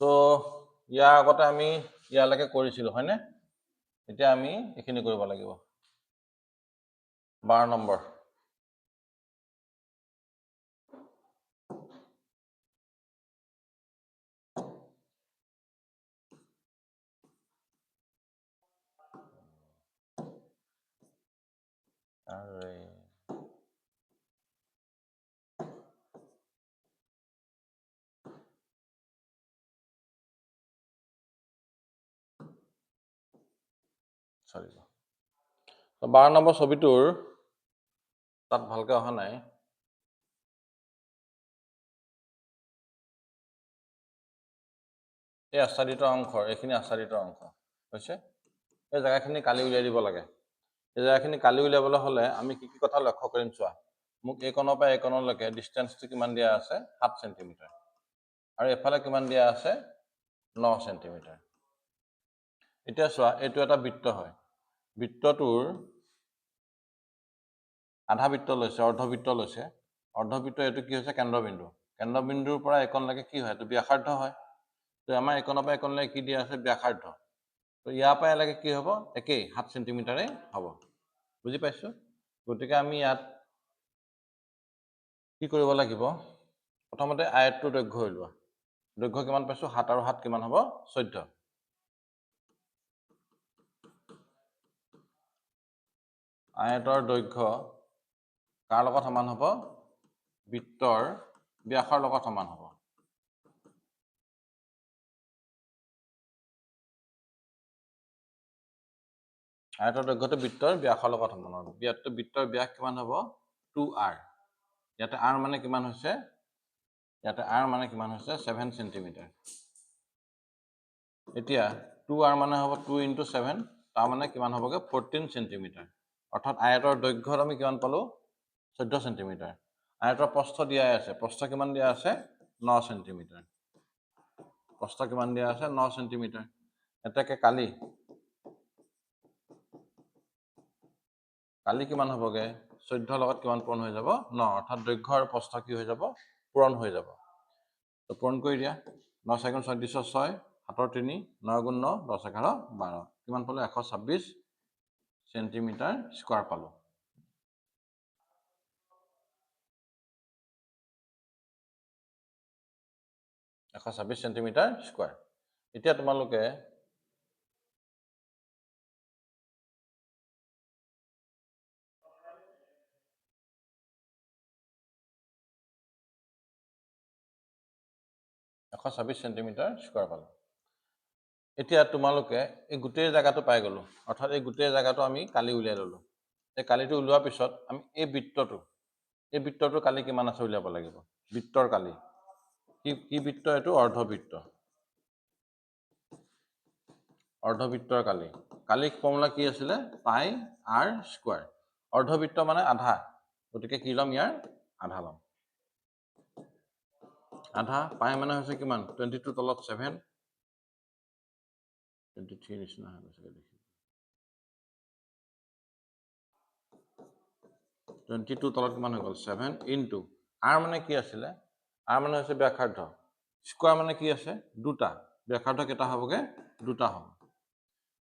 তো ইয়াৰ আগতে আমি ইয়ালৈকে কৰিছিলোঁ হয়নে? এতিয়া আমি এইখিনি কৰিব লাগিব 12 নম্বৰ আৰে সৰি তো 12 নম্বৰ ছবিটোৰ তাত ভালকৈ অহা নাই এই আচ্ছাদিত অংশৰ এইখিনি আচ্ছাদিত অংশ হৈছে এই জেগাখিনি কালি উলিয়াই দিব লাগে এই জেগাখিনি কালি উলিয়াবলৈ হ'লে আমি কি কি কথা লক্ষ্য কৰিম চোৱা মোক এই কোণৰ পৰা এই কোণলৈকে ডিষ্টেঞ্চটো কিমান দিয়া আছে 7 চেণ্টিমিটাৰ আৰু এফালে কিমান দিয়া আছে 9 চেণ্টিমিটাৰ এতিয়া চোৱা এইটো এটা বৃত্ত হয় বৃত্তটোৰ আধা বৃত্ত লৈছে অৰ্ধবৃত্ত এইটো কি হৈছে কেন্দ্ৰবিন্দুৰ পৰা এইকণলৈকে কি হয় এইটো ব্যাসাৰ্ধ হয় তো আমাৰ এইকণৰ পৰা এইকণলৈকে কি দিয়া আছে ব্যাসাৰ্ধ তো ইয়াৰ পৰা এলৈকে কি হ'ব একেই 7 চেণ্টিমিটাৰেই হ'ব বুজি পাইছোঁ গতিকে আমি ইয়াত কি কৰিব লাগিব প্ৰথমতে আয়তটো দৈৰ্ঘ্য উলিওৱা দৈৰ্ঘ্য কিমান পাইছোঁ 7 আৰু 7 কিমান হ'ব 14 আয়তৰ দৈৰ্ঘ্য কাৰ লগত সমান হ'ব বৃত্তৰ ব্যাসৰ লগত সমান হ'ব আয়তৰ দৈৰ্ঘ্যটো বৃত্তৰ ব্যাসৰ লগত সমান হ'ব বৃত্তৰ ব্যাস কিমান হ'ব 2r ইয়াতে r মানে কিমান হৈছে 7 চেণ্টিমিটাৰ এতিয়া 2r মানে হ'ব 2 × 7 তাৰ মানে কিমান হ'বগে 14 চেণ্টিমিটাৰ অৰ্থাৎ আয়তৰ দৈৰ্ঘ্যত আমি কিমান পালোঁ 14 চেণ্টিমিটাৰ আয়তৰ প্ৰস্থ দিয়া আছে প্ৰস্থ কিমান দিয়া আছে 9 চেণ্টিমিটাৰ প্ৰস্থ কিমান দিয়া আছে 9 চেণ্টিমিটাৰ এটাকে কালি কিমান হ'বগে 14 লগত কিমান পূৰণ হৈ যাব 9 অৰ্থাৎ দৈৰ্ঘ্য আৰু প্ৰস্থ কি হৈ যাব পূৰণ হৈ যাব তো পূৰণ কৰি দিয়া 9 × 4 = 36 6 7 3 9 × 9 10 11 12 কিমান পালোঁ 126 চেণ্টিমিটাৰ স্কোৱাৰ পালোঁ 126 চেণ্টিমিটাৰ স্কোৱাৰ এতিয়া তোমালোকে 126 চেণ্টিমিটাৰ স্কোৱাৰ পালোঁ এতিয়া তোমালোকে এই গোটেই জায়গাটো পাই গ'লো অৰ্থাৎ এই গোটেই জায়গাটো আমি কালি উলিয়াই ল'লোঁ এই কালিটো উলিওৱাৰ পিছত আমি এই বৃত্তটো কালি কিমান আছে উলিয়াব লাগিব বৃত্তৰ কালি কি বৃত্ত এইটো অৰ্ধবৃত্তৰ কালি ফৰ্মুলা কি আছিলে পাই r স্কোৱাৰ অৰ্ধবৃত্ত মানে আধা গতিকে কি ল'ম ইয়াৰ আধা ল'ম আধা পাই মানে হৈছে কিমান 22 তলত 7 23 নিচিনা হৈ গৈছে দেখি 22 তলত কিমান হৈ গ'ল 7 ইনটু r মানে কি আছিলে r মানে হৈছে ব্যাসাৰ্ধ স্কোৱাৰ মানে কি আছে দুটা ব্যাসাৰ্ধ কেইটা হ'বগে দুটা হ'ব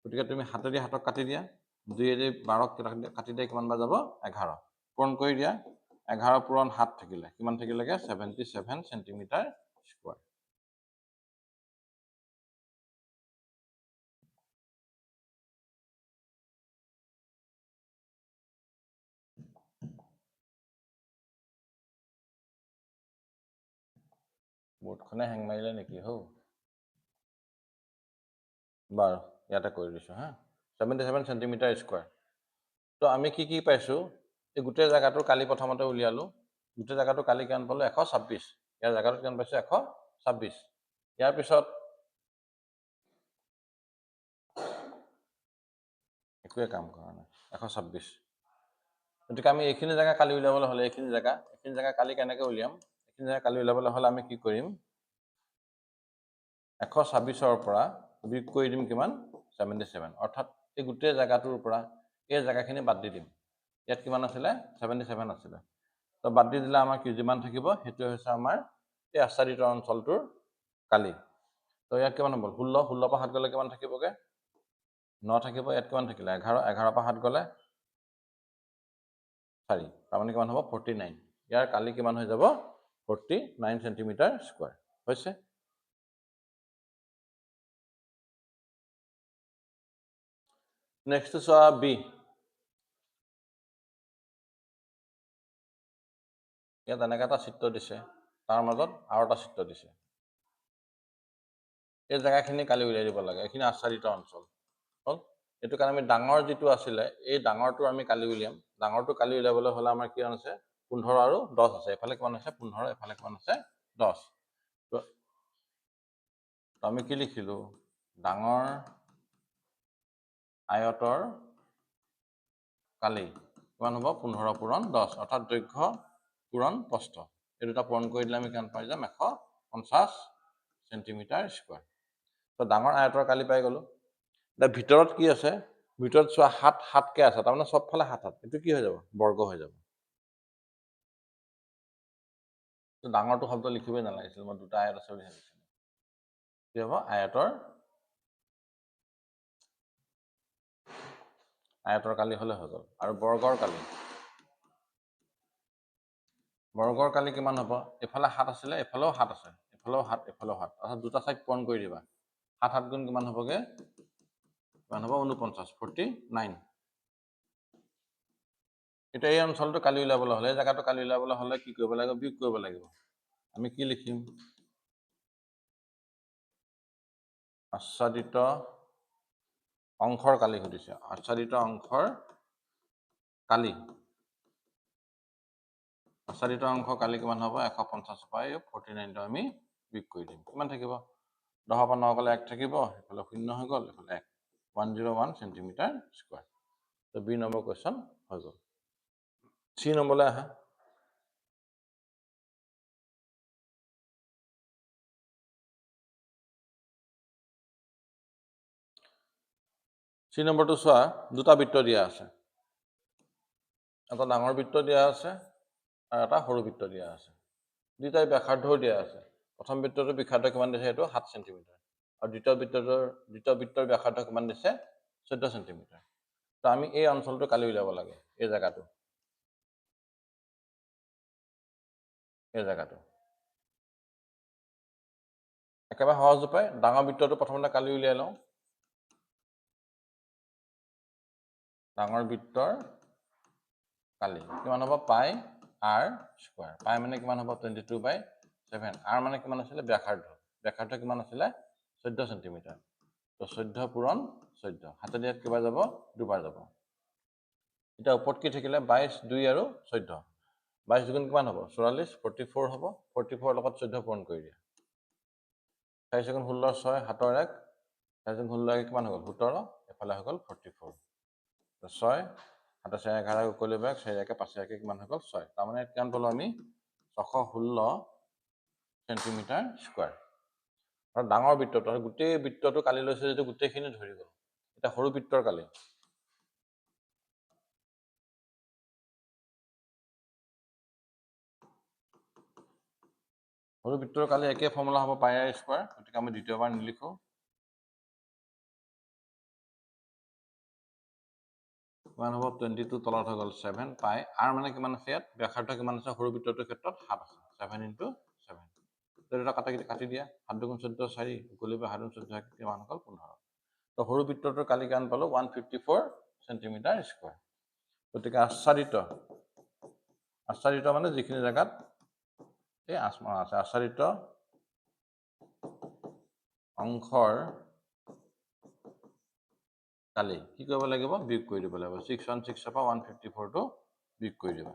গতিকে তুমি হাতেদি হাতক কাটি দিয়া 2 12 কাটি দিয়া কিমান বা যাব 11 পূৰণ কৰি দিয়া 11 পূৰণ 7 থাকিলে কিমান থাকিলেগে 77 চেণ্টিমিটাৰ স্কোৱাৰ বোৰ্ডখনে হেং মাৰিলে নেকি হৌ বাৰু ইয়াতে কৰি দিছোঁ হা 77 চেণ্টিমিটাৰ স্কোৱাৰ তো আমি কি পাইছোঁ এই গোটেই জেগাটো কালি প্ৰথমতে উলিয়ালোঁ গোটেই জেগাটো কালি কিমান পালোঁ 126 ইয়াৰ জেগাটো কিমান পাইছোঁ 126 ইয়াৰ পিছত একোৱে কাম কৰা নাই 126 গতিকে আমি এইখিনি জেগা কালি উলিয়াবলৈ হ'লে এইখিনি জেগা কালি কেনেকৈ উলিয়াম এইখিনি জেগা কালি উলিয়াবলৈ হ'লে আমি কি কৰিম 126ৰ পৰা বিয়োগ কৰি দিম কিমান 77 অৰ্থাৎ এই গোটেই জেগাটোৰ পৰা এই জেগাখিনি বাদ দি দিম ইয়াত কিমান আছিলে 77 আছিলে তো বাদ দি দিলে আমাৰ কি যিমান থাকিব সেইটো হৈছে আমাৰ এই আচ্ছাদিত অঞ্চলটোৰ কালি তো তো ইয়াত কিমান হ'ব 16 16 পৰা 7 গ'লে কিমান থাকিবগে 9 থাকিব ইয়াত কিমান থাকিলে 11 11 পৰা 7 গ'লে 4 তাৰমানে কিমান হ'ব 49 ইয়াৰ কালি কিমান হৈ যাব 49 সেন্টিমিটাৰ স্কয়াৰ হৈছে নেক্সট চোৱা বি ইয়াত এনেকৈ এটা চিত্ৰ দিছে তাৰ মাজত আৰু এটা চিত্ৰ দিছে এই জেগাখিনি কালি উলিয়াই দিব লাগে এইখিনি আচ্ছাদিত অঞ্চল হ'ল এইটো কাৰণে আমি ডাঙৰ যিটো আছিলে এই ডাঙৰটো আমি কালি উলিয়াম ডাঙৰটো কালি উলিয়াবলৈ হ'লে আমাৰ কি আছে 15 আৰু 10 আছে এফালে কিমান আছে 15 এফালে কিমান আছে 10 তো আমি কি লিখিলো ডাঙৰ আয়তৰ কালি কিমান হ'ব 15 পূৰণ 10 অৰ্থাৎ দৈৰ্ঘ্য পূৰণ প্ৰস্থ এই দুটা পূৰণ কৰি দিলে আমি কিমান পাই যাম 150 সেন্টিমিটাৰ স্কয়াৰ তো ডাঙৰ আয়তৰ কালি পাই গ'লো এতিয়া ভিতৰত কি আছে ভিতৰত চোৱা 7 7 কে আছে তাৰমানে সব ফালে 7 7 এটো কি হৈ যাব বৰ্গ হৈ যাব তো ডাঙৰটো শব্দ লিখিবই নালাগিছিল মই দুটা আয়ত আছে বুলি ভাবিছিলো কি হ'ব আয়তৰ কালি হলে হৈ গ'ল আৰু বৰ্গৰ কালি কিমান হ'ব এফালে 7 আছিলে এফালেও 7 আছে এফালেও 7 এফালেও 7 অৰ্থাৎ দুটা সাইড পূৰণ কৰি দিবা 7 7 গুণ কিমান হ'বগে কিমান হ'ব 49 49 এটা এই অঞ্চলটো কালি উলাবলৈ হলে জায়গাটো কালি উলাবলৈ হলে কি কৰিব লাগিব বিয়োগ কৰিব লাগিব আমি কি লিখিম আচ্ছাদিত অংশৰ কালি সুধিছে আচ্ছাদিত অংশৰ কালি আচ্ছাদিত অংশ কালি কিমান হ'ব 150 পাই 49 টো আমি বিয়োগ কৰি দিম কিমান থাকিব 10 পৰা 9 গ'লে 1 থাকিব এফালে 0 হৈ গ'ল এফালে 101 সেন্টিমিটাৰ স্কয়াৰ তো বি নম্বৰ কোৱেশ্চন হৈ গ'ল সি নম্বৰলৈ আহা সি নম্বৰটো চোৱা দুটা বৃত্ত দিয়া আছে এটা ডাঙৰ বৃত্ত দিয়া আছে আৰু এটা সৰু বৃত্ত দিয়া আছে দুটাই ব্যাসাৰ্ধও দিয়া আছে প্ৰথম বৃত্তটোৰ ব্যাসাৰ্ধ কিমান দিছে এইটো 7 সেন্টিমিটাৰ আৰু দ্বিতীয় বৃত্তৰ ব্যাসাৰ্ধ কিমান দিছে 14 সেন্টিমিটাৰ তো আমি এই অঞ্চলটো কালি উলিয়াব লাগে এই জায়গাটো একেবাৰে সহজ উপায় ডাঙৰ বৃত্তটো প্ৰথমতে কালি উলিয়াই লওঁ ডাঙৰ বৃত্তৰ কালি কিমান হ'ব পাই r স্কয়াৰ পাই মানে কিমান হ'ব 22/7 r মানে কিমান আছিল ব্যাসাৰ্ধ কিমান আছিল 14 সেন্টিমিটাৰ তো 14 পূৰণ 14 হাতে দিয়াত কিবা যাব দুবাৰ যাব এটা ওপৰত কি থাকিলে 22 2 আৰু 14 22 দুগুণ কিমান হ'ব 44 44 হ'ব 44 লগত 14 পূৰণ কৰি দিয়া 4 সেকেন্ড 16 6 7 1 4 সেকেন্ড 16 কিমান হৈ গ'ল 17 এফালে হৈ গ'ল 44 তো 6 7 4 11 উকলি বেগ 4 1 5 1 কিমান হৈ গ'ল 6 তাৰমানে কিমান পালো আমি 616 সেন্টিমিটাৰ স্কয়াৰ আৰু ডাঙৰ বৃত্তটো আৰু গোটেই বৃত্তটো কালি লৈছে যেটো গোটেইখিনি ধৰি গ'ল এটা সৰু বৃত্তৰ কালি সৰু বৃত্তৰ কালি একে ফৰ্মুলা হ'ব পাই r স্কয়াৰ গতিকে আমি দ্বিতীয়বাৰ নিলিখো কিমান হ'ব 22 তলত হৈ গ'ল 7 পাই r মানে কিমান আছে ইয়াত ব্যাসাৰ্ধ কিমান আছে সৰু বৃত্তটোৰ ক্ষেত্ৰত 7 আছে 7 * 7 তো এটা কাটি দিয়া 7 দুগুণ 14 4 উকলি বা 7 গুণ 14 কিমান হ'ল 15 তো সৰু বৃত্তটোৰ কালি কিমান পালো 154 সেন্টিমিটাৰ স্কয়াৰ গতিকে আচ্ছাদিত মানে যিখিনি জায়গাত এই আসমা আছে আচ্ছাদিত অংশৰ কালি কি কৰিব লাগিব বিয়োগ কৰি দিব লাগিব 616 পৰা 154 টো বিয়োগ কৰি দিবা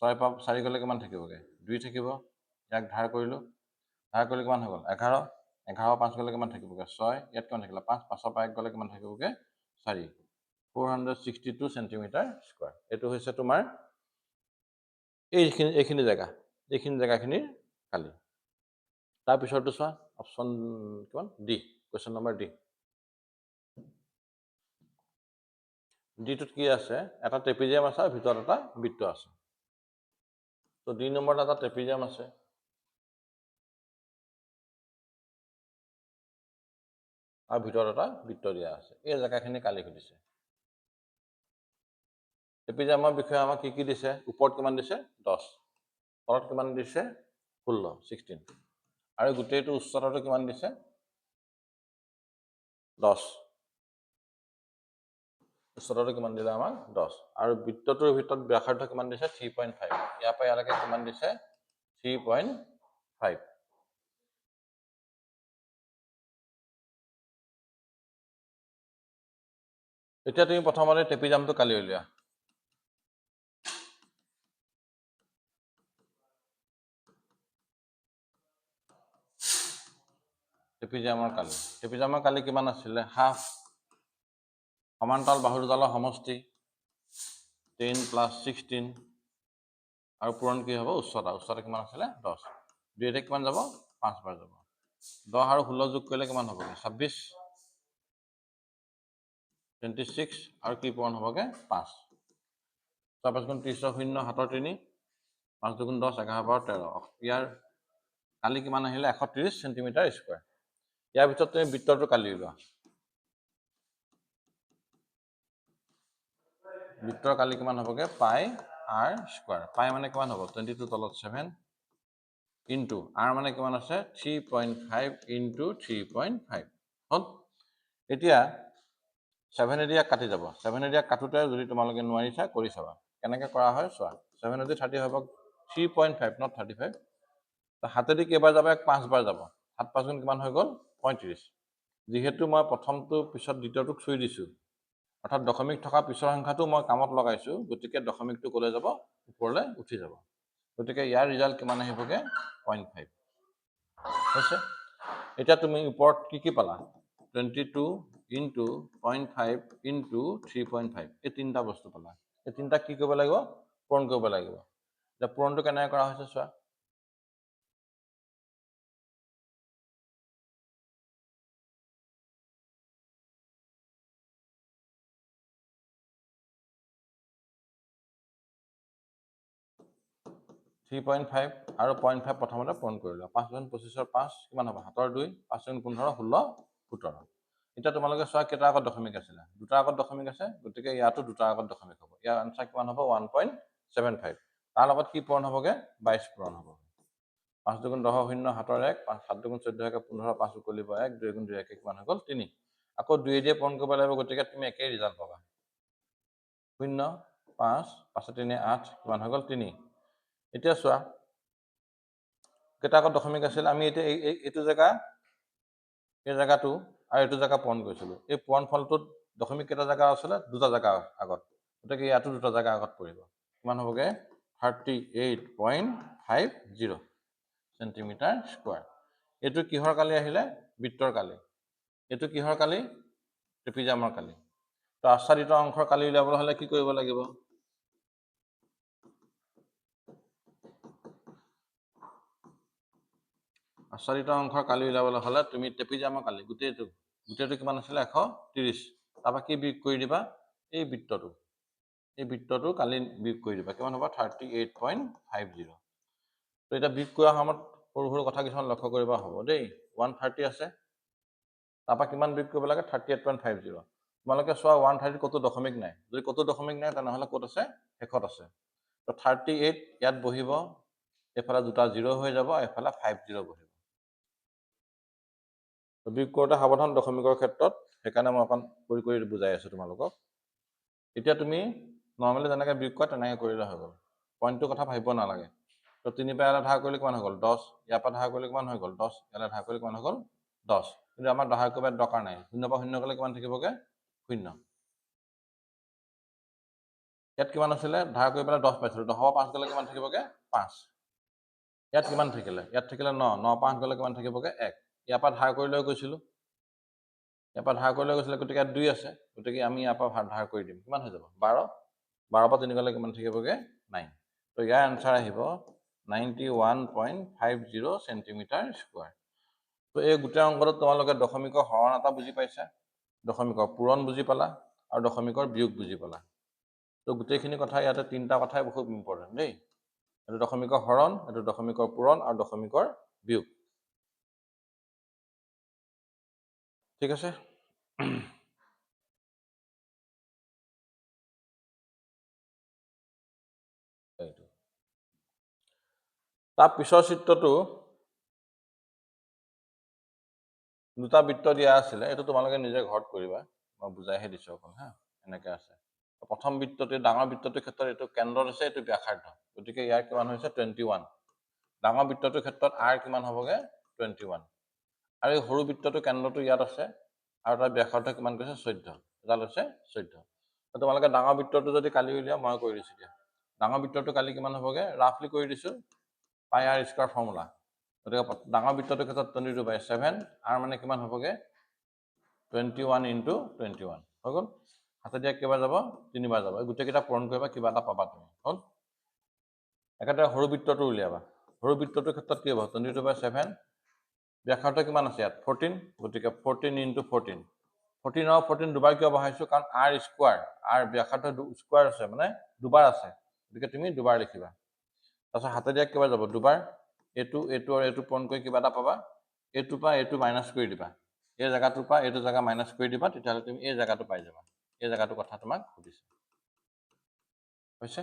6 পৰা 4 গ'লে কিমান থাকিবগে 2 থাকিব ইয়াক ধাৰ কৰিলো ধাৰ কৰিলে কিমান হৈ গ'ল 11 11 5 গ'লে কিমান থাকিবগে 6 ইয়াত কিমান থাকিলে 5 5 পৰা 1 গ'লে কিমান থাকিবগে 4 462 সেন্টিমিটাৰ স্কয়াৰ এটো হৈছে তোমাৰ এইখিনি জায়গাখিনিৰ কালি তাৰ পিছৰটো চোৱা অপচন কিমান ডি কোৱেশ্চন নম্বৰ ডি ডিটোত কি আছে এটা ট্ৰেপিজিয়াম আছে আৰু ভিতৰত এটা বৃত্ত আছে তো ডি নম্বৰত এটা ট্ৰেপিজিয়াম আছে আৰু ভিতৰত এটা বৃত্ত দিয়া আছে। এই জেগাখিনি কালি সুধিছে। ট্ৰেপিজিয়ামৰ বিষয়ে আমাক কি দিছে? ওপৰত কিমান দিছে? 10, তলত কিমান দিছে? 16, 16, আৰু গোটেইটো উচ্চতাটো কিমান দিছে? 10, উচ্চতাটো কিমান দিলে আমাক? 10, আৰু বৃত্তটোৰ ভিতৰত ব্যাসাৰ্ধ কিমান দিছে? 3.5, ইয়াৰ পৰা ইয়ালৈকে কিমান দিছে? 3.5। এতিয়া তুমি প্ৰথমতে ট্ৰেপিজিয়ামটো কালি উলিওৱা। ট্ৰেপিজিয়ামৰ কালি কিমান আছিলে? হাফ। সমান্তৰাল বাহু দুডালৰ সমষ্টি 10 + 16, আৰু পূৰণ কি হ'ব? উচ্চতা কিমান আছিলে? 10। 2 কিমান যাব? 5 বাৰ যাব। 10 আৰু 16 যোগ কৰিলে কিমান হ'বগৈ? 26, 26, আৰু কি পূৰণ হ'বগৈ? 5। 5 × 30 = 0, 7 × 3, 5 × 2 = 10, 11 × 12, 13। ইয়াৰ কালি কিমান আহিলে? 130 চেণ্টিমিটাৰ স্কুৱাৰ। ইয়াৰ ভিতৰত তুমি বৃত্তটো কালি উলিওৱা। বৃত্তৰ কালি কিমান হ'বগৈ? পাই r স্কুৱাৰ। পাই মানে কিমান হ'ব? 22 তলত 7 ইনটু r মানে কিমান আছে? 3.5 ইনটু 3.5 হ'ল। এতিয়া 7 এদি কাটি যাব। 7 এদি কাটোতে যদি তোমালোকে নোৱাৰিছা কৰি চাবা কেনেকৈ কৰা হয় চোৱা। 7 এদি 30 হ'ব 3.5, not 35। হাতেদি কেইবাৰ যাব? 5 বাৰ যাব। 7 × 5 = কিমান হৈ গ'ল? 35। যিহেতু মই প্ৰথমটো পিছত দ্বিতীয়টোক চুই দিছোঁ, অৰ্থাৎ দশমিক থকা পিছৰ সংখ্যাটো মই কামত লগাইছোঁ, গতিকে দশমিকটো ক'লৈ যাব? ওপৰলৈ উঠি যাব। গতিকে ইয়াৰ ৰিজাল্ট কিমান আহিবগৈ? 0.5 হৈছে। এতিয়া তুমি ওপৰত কি পালা? 22 ইনটু 0.5 ইনটু 3.5, এই তিনিটা বস্তু পালা। এই তিনিটা কি কৰিব লাগিব? পূৰণ কৰিব লাগিব। এতিয়া পূৰণটো কেনেকৈ কৰা হৈছে চোৱা। থ্ৰী 3.5 আৰু 0.5 প্ৰথমতে পূৰণ কৰি লোৱা। 5 × 25 = 5, কিমান হ'ব? 7 × 2, 5 × 15 = 16, 17। এতিয়া তোমালোকে চোৱা কেইটা আগত দশমিক আছিলে? দুটা আগত দশমিক আছে, গতিকে ইয়াতো দুটা আগত দশমিক হ'ব। ইয়াৰ আনচাৰ কিমান হ'ব? 1.75। তাৰ লগত কি পূৰণ হ'বগৈ? 22 পূৰণ হ'ব। 5 × 2 = 10, 0, 7 ৰ 1, 7 × 2 = 14, 15, 5 × 2 = 1, 2 × 2 = 1, কিমান হৈ গ'ল? 3। আকৌ 2 দিয়ে পূৰণ কৰিব লাগিব, গতিকে তুমি একেই ৰিজাল্ট পাবা। 0, 5, 5 × 3 = 8, কিমান হৈ গ'ল? 3। এতিয়া চোৱা কেইটা আগত দশমিক আছিলে? আমি এতিয়া এইটো জেগা, এই জেগাটো আৰু এইটো জেগা পূৰণ কৰিছিলোঁ। এই পূৰণ ফলটোত দশমিক কেইটা জেগা আছিলে? দুটা জেগা আগত, গতিকে ইয়াতো দুটা জেগা আগত পৰিব। কিমান হ'বগৈ? 38.50 চেণ্টিমিটাৰ স্কুৱাৰ। এইটো কিহৰ কালি আহিলে? বৃত্তৰ কালি। এইটো কিহৰ কালি? ট্ৰেপিজিয়ামৰ কালি। তো আচ্ছাদিত অংশৰ কালি উলিয়াবলৈ হ'লে কি কৰিব লাগিব? আচ্ছাদিত অংশৰ কালি উলিয়াবলৈ হ'লে তুমি ট্ৰেপিজিয়ামৰ কালি গোটেইটো কিমান আছিলে? 130। তাৰপৰা কি বিয়োগ কৰি দিবা? এই বৃত্তটো কালি বিয়োগ কৰি দিবা। কিমান হ'ব? 38.50। তো এতিয়া বিয়োগ কৰাৰ সময়ত সৰু সৰু কথা কিছুমান লক্ষ্য কৰিব হ'ব দেই। 130 আছে, তাৰপৰা কিমান বিয়োগ কৰিব লাগে? 38.50। তোমালোকে চোৱা 130 ক'তো দশমিক নাই। যদি ক'তো দশমিক নাই তেনেহ'লে ক'ত আছে? শেষত আছে। তো 38 ইয়াত বহিব, এইফালে দুটা 0 হৈ যাব, এইফালে 50 বহিব। বিয়োগ কৰোঁতে সাৱধান দশমিকৰ ক্ষেত্ৰত, সেইকাৰণে মই অকণ কৰি বুজাই আছোঁ তোমালোকক। এতিয়া তুমি নৰ্মেলি যেনেকৈ বিয়োগ কৰা তেনেকৈ কৰিলে হৈ গ'ল। পইণ্টটোৰ কথা ভাবিব নালাগে। তো 3 পৰা ইয়ালৈ ধাৰ কৰিলে কিমান হৈ গ'ল? 10। ইয়াৰ পৰা ধাৰ কৰিলে কিমান হৈ গ'ল? 10। ইয়ালৈ ধাৰ কৰিলে কিমান হৈ গ'ল? 10। কিন্তু আমাৰ ধাৰ কৰিব দৰকাৰ নাই। 0 পৰা 0 গ'লে কিমান থাকিবগৈ? 0। ইয়াত কিমান আছিলে? ধাৰ কৰি পেলাই 10 পাইছিলোঁ। 10 পৰা 5 গ'লে কিমান থাকিবগৈ? 5। ইয়াত কিমান থাকিলে? ইয়াত থাকিলে 9। 9 পৰা 8 গ'লে কিমান থাকিবগৈ? 1। ইয়াৰ পৰা ধাৰ কৰি লৈ গৈছিলোঁ, গতিকে ইয়াত 2 আছে, গতিকে আমি ইয়াৰ পৰা ধাৰ কৰি দিম। কিমান হৈ যাব? 12। 12 পৰা 3 গ'লে কিমান থাকিবগৈ? 9। তো ইয়াৰ আনচাৰ আহিব 91.50 চেণ্টিমিটাৰ স্কুৱাৰ। তো এই গোটেই অংকটোত তোমালোকে দশমিকৰ হৰণ এটা বুজি পাইছা, দশমিকৰ পূৰণ বুজি পালা, আৰু দশমিকৰ বিয়োগ বুজি পালা। তো গোটেইখিনি কথা ইয়াতে তিনিটা কথাই বহুত ইম্পৰ্টেণ্ট দেই। এইটো দশমিকৰ হৰণ, এইটো দশমিকৰ পূৰণ, আৰু দশমিকৰ বিয়োগ। ঠিক আছে এইটো তাৰ পিছৰ চিত্ৰটো দুটা বৃত্ত দিয়া আছিলে এইটো তোমালোকে নিজে ঘৰত কৰিবা মই বুজাইহে দিছো অকল হা এনেকৈ আছে প্ৰথম বৃত্তটো ডাঙৰ বৃত্তটোৰ ক্ষেত্ৰত এইটো কেন্দ্ৰত আছে এইটো ব্যাসাৰ্ধ গতিকে ইয়াৰ কিমান হৈছে 21 ডাঙৰ বৃত্তটোৰ ক্ষেত্ৰত r কিমান হ'বগে 21 আৰু এই সৰু বৃত্তটো কেন্দ্ৰটো ইয়াত আছে আৰু তাৰ ব্যাসাৰ্ধ কিমান কৈছে 14 এডাল হৈছে 14 তোমালোকে ডাঙৰ বৃত্তটো যদি কালি উলিয়া মই কৰি দিছো দিয়া ডাঙৰ বৃত্তটো কালি কিমান হ'বগে ৰাফলি কৰি দিছো পাই r স্কয়াৰ ফৰ্মুলা গতিকে ডাঙৰ বৃত্তটোৰ ক্ষেত্ৰত 22/7 r মানে কিমান হ'বগে 21 * 21 হৈ গ'ল হাতে দিয়া কেইবাৰ যাব তিনিবাৰ যাব গোটেইকেইটা পূৰণ কৰিবা কিবা এটা পাবা তুমি হ'ল একেদৰে সৰু বৃত্তটো উলিয়াবা সৰু বৃত্তটোৰ ক্ষেত্ৰত কি হ'ব 22/7 ব্যাসাৰ্ধ কিমান আছে ইয়াত 14 গতিকে 14 * 14 14 আৰু 14 দুবাৰ কিয় বহাইছো কাৰণ r স্কয়াৰ r ব্যাসাৰ্ধ স্কয়াৰ আছে মানে দুবাৰ আছে গতিকে তুমি দুবাৰ লিখিবা তাৰপিছত হাতে দিয়া কিবা যাব দুবাৰ এইটো এইটো আৰু এইটো পূৰণ কৰি কিবা এটা পাবা এইটো পা এইটো মাইনাস কৰি দিবা এই জায়গাটোৰ পৰা এইটো জায়গা মাইনাস কৰি দিবা তেতিয়াহ'লে তুমি এই জায়গাটো পাই যাবা এই জায়গাটোৰ কথা তোমাক সুধিছে হৈছে